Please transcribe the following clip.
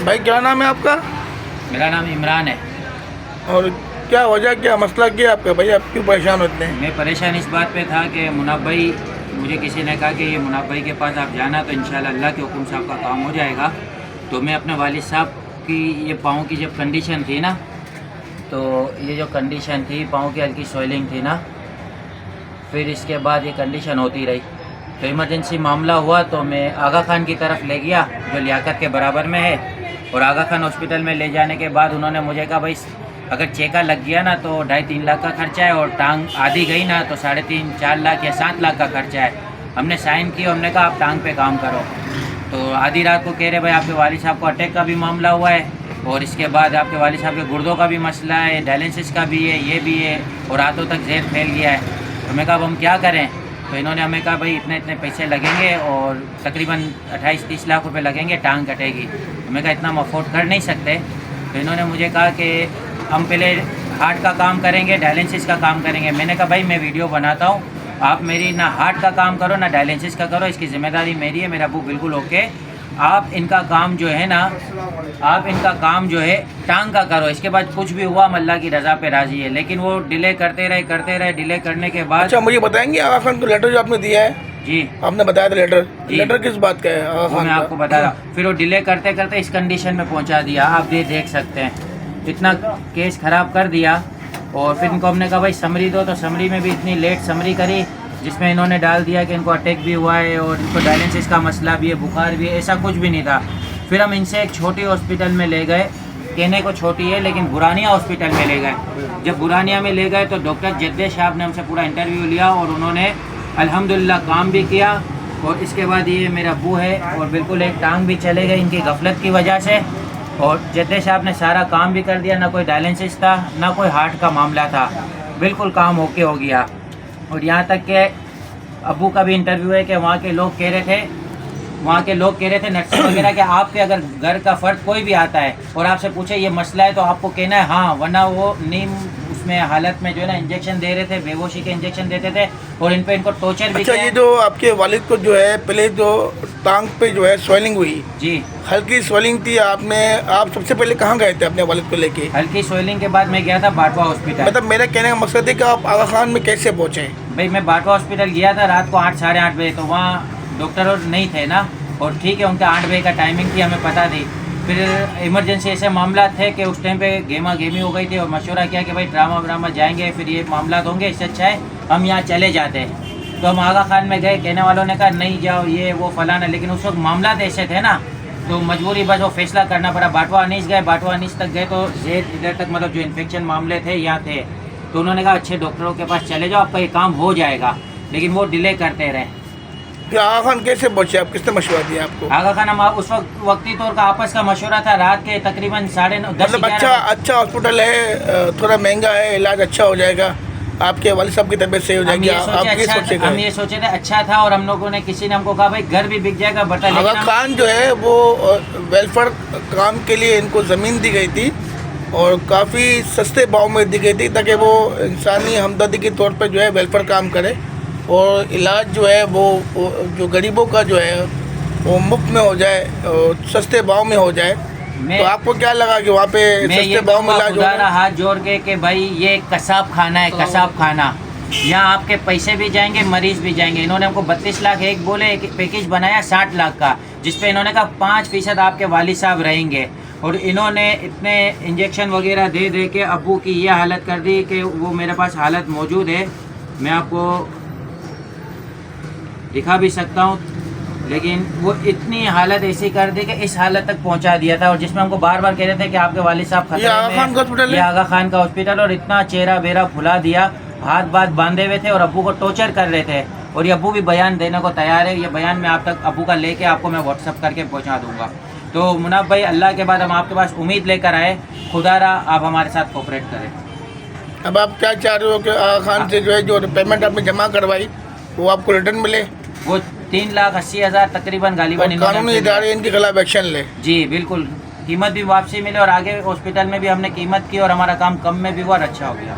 भाई क्या नाम है आपका? मेरा नाम इमरान है। और क्या वजह, क्या मसला क्या आपका भाई? आप क्यों परेशान होते हैं? मैं परेशान इस बात पे था कि मुनाफ भाई, मुझे किसी ने कहा कि ये मुनाफ भाई के पास आप जाना तो इंशाल्लाह अल्लाह के हुक्म से आपका काम हो जाएगा। तो मैं अपने वालिद साहब की ये पाँव की जब कंडीशन थी ना, तो ये जो कंडीशन थी, पाँव की हल्की स्वेलिंग थी ना, फिर इसके बाद ये कंडीशन होती रही। तो इमरजेंसी मामला हुआ तो मैं आगा खान की तरफ ले गया जो लियाकत के बराबर में है। और आगा खान हॉस्पिटल में ले जाने के बाद उन्होंने मुझे कहा भाई अगर चेका लग गया ना तो 2.5-3 लाख का खर्चा है, और टांग आधी गई ना तो 3.5-4 लाख या 7 लाख का खर्चा है। हमने साइन किया, हमने कहा आप टांग पे काम करो। तो आधी रात को कह रहे भाई आपके वालिद साहब को अटैक का भी मामला हुआ है, और इसके बाद आपके वालिद साहब के गुर्दों का भी मसला है, डायलिसिस का भी है, ये भी है, और रातों तक जहर फैल गया है। तो मैं कहा अब हम क्या करें? तो इन्होंने हमें कहा भाई इतने इतने पैसे लगेंगे और तकरीबन 28-30 लाख रुपए लगेंगे, टांग कटेगी। तो मैं कहा इतना हम अफोर्ड कर नहीं सकते। तो इन्होंने मुझे कहा कि हम पहले हार्ट का काम करेंगे, डायलिसिस का काम करेंगे। मैंने कहा भाई मैं वीडियो बनाता हूँ, आप मेरी ना हार्ट का काम करो ना डायलिसिस का करो, इसकी ज़िम्मेदारी मेरी है, मेरा अबू बिल्कुल ओके। आप इनका काम जो है ना, आप इनका काम जो है टांग का करो, इसके बाद कुछ भी हुआ हम अल्लाह की रज़ा पे राज़ी है। लेकिन वो डिले करते रहे। डिले करने के बाद अच्छा मुझे बताएंगे आगा खान को लेटर जो आपने दिया है? जी आपने बताया था लेटर किस बात का है आगा वो खान मैं का? आपको बता रहा। फिर वो डिले करते करते इस कंडीशन में पहुंचा दिया, आप ये देख सकते हैं, इतना केस ख़राब कर दिया। और फिर इनको हमने कहा भाई समरी दो, तो समरी में भी इतनी लेट समरी करी जिसमें इन्होंने डाल दिया कि इनको अटैक भी हुआ है और इनको डायलिसिस का मसला भी है, बुखार भी है। ऐसा कुछ भी नहीं था। फिर हम इनसे एक छोटी हॉस्पिटल में ले गए, कहने को छोटी है लेकिन बुरानिया हॉस्पिटल में ले गए। जब बुरानिया में ले गए तो डॉक्टर जद्देश साहब ने हमसे पूरा इंटरव्यू लिया और उन्होंने अल्हम्दुलिल्लाह काम भी किया। और इसके बाद ये मेरा अब्बू है और बिल्कुल एक टांग भी चले गए इनकी गफलत की वजह से। और जद्देश साहब ने सारा काम भी कर दिया, ना कोई डायलिसिस था ना कोई हार्ट का मामला था, बिल्कुल काम ओके हो गया। और यहाँ तक के अब्बू का भी इंटरव्यू है कि वहाँ के लोग कह रहे थे नर्स वगैरह कि आपके अगर घर का फर्द कोई भी आता है और आपसे पूछे ये मसला है तो आपको कहना है हाँ, वरना वो नीम उसमें हालत में जो है ना इंजेक्शन दे रहे थे, बेहोशी के इंजेक्शन देते थे और इनको टॉर्चर भी अच्छा किया। ये जो आपके वालिद को जो है पहले जो टांग पे जो है स्वेलिंग हुई, जी हल्की स्वेलिंग थी, आप सबसे पहले कहाँ गए थे अपने वालिद को लेके? हल्की स्वेलिंग के बाद मैं गया था बाटवा हॉस्पिटल। मतलब मेरा कहने का मकसद है कि आप आगा खान में कैसे पहुँचे? भाई मैं बाटवा हॉस्पिटल गया था रात को 8-8:30 बजे, तो वहाँ डॉक्टर और नहीं थे ना, और ठीक है उनका 8 बजे का टाइमिंग थी, हमें पता थी। फिर इमरजेंसी ऐसे मामला थे कि उस टाइम पे गेमा गेमी हो गई थी और मशवरा किया कि भाई ड्रामा जाएंगे, फिर ये मामला होंगे, इससे अच्छा है हम यहाँ चले जाते। तो हम आगा खान में गए, कहने वालों ने कहा नहीं जाओ ये वो फलाना, लेकिन उस वक्त मामला ऐसे थे ना तो मजबूरी बस वो फैसला करना पड़ा। बाटवा अनीस गए, बाटवा अनीस तक गए तो जेर इधर तक मतलब जो इन्फेक्शन मामले थे यहाँ थे, तो उन्होंने कहा अच्छे डॉक्टरों के पास चले जाओ, आपका ये काम हो जाएगा। लेकिन वो डिले करते रहे। फिर आगा खान कैसे पहुँचे? आप किसने मशवरा दिया आपको? आगा खान हम उस वक्ती तौर का आपस का मशवरा था, रात के तकरीबन 9:30 मतलब अच्छा हॉस्पिटल है, थोड़ा महंगा है, इलाज अच्छा हो जाएगा, आपके वालिद साहब की तबीयत सही हो जाएगी। हम ये सोचे थे अच्छा था, और हम लोगों ने किसी ने हमको कहा भाई घर भी बिक जाएगा बता। आगा खान जो है वो वेलफेयर काम के लिए इनको ज़मीन दी गई थी और काफ़ी सस्ते भाव में दी गई थी ताकि वो इंसानी हमदर्दी के तौर पर जो है वेलफेयर काम करे और इलाज जो है वो जो गरीबों का जो है वो मुफ्त में हो जाए और सस्ते भाव में हो जाए। तो आपको क्या लगा कि वहाँ पे सस्ते भाव में इलाज हो रहा है? हाथ जोड़ के कि भाई ये कसाब खाना है, कसाब खाना, यहाँ आपके पैसे भी जाएंगे, मरीज भी जाएंगे। इन्होंने हमको 32 लाख एक बोले, एक पैकेज बनाया 60 लाख का, जिसपे इन्होंने कहा 5% आपके वालिद साहब रहेंगे। और इन्होंने इतने इंजेक्शन वगैरह दे दे के अब्बू की ये हालत कर दी कि वो मेरे पास हालत मौजूद है, मैं आपको दिखा भी सकता हूँ, लेकिन वो इतनी हालत ऐसी कर दी कि इस हालत तक पहुंचा दिया था। और जिसमें हमको बार बार कह रहे थे कि आपके वालिद साहब खतरे में, ये आगा खान का हॉस्पिटल, और इतना चेहरा बेरा फुला दिया, हाथ बांधे हुए थे और अब्बू को टॉर्चर कर रहे थे। और ये अब्बू भी बयान देने को तैयार है, ये बयान मैं आप तक अब्बू का लेके आपको मैं व्हाट्सअप करके पहुँचा दूँगा। तो मुनाफ भाई अल्लाह के बाद हम आपके पास उम्मीद लेकर आए, खुदारा आप हमारे साथ कोऑपरेट करें। अब आप क्या चाह रहे हो कि आगा खान से जो है जो पेमेंट आपने जमा करवाई वो आपको रिटर्न मिले? वो 3,80,000 तकरीबन गालिबन कानूनी इदारे इनके खिलाफ एक्शन ले? जी बिल्कुल, कीमत भी वापसी मिले और आगे हॉस्पिटल में भी हमने कीमत की और हमारा काम कम में भी हुआ और अच्छा हो गया।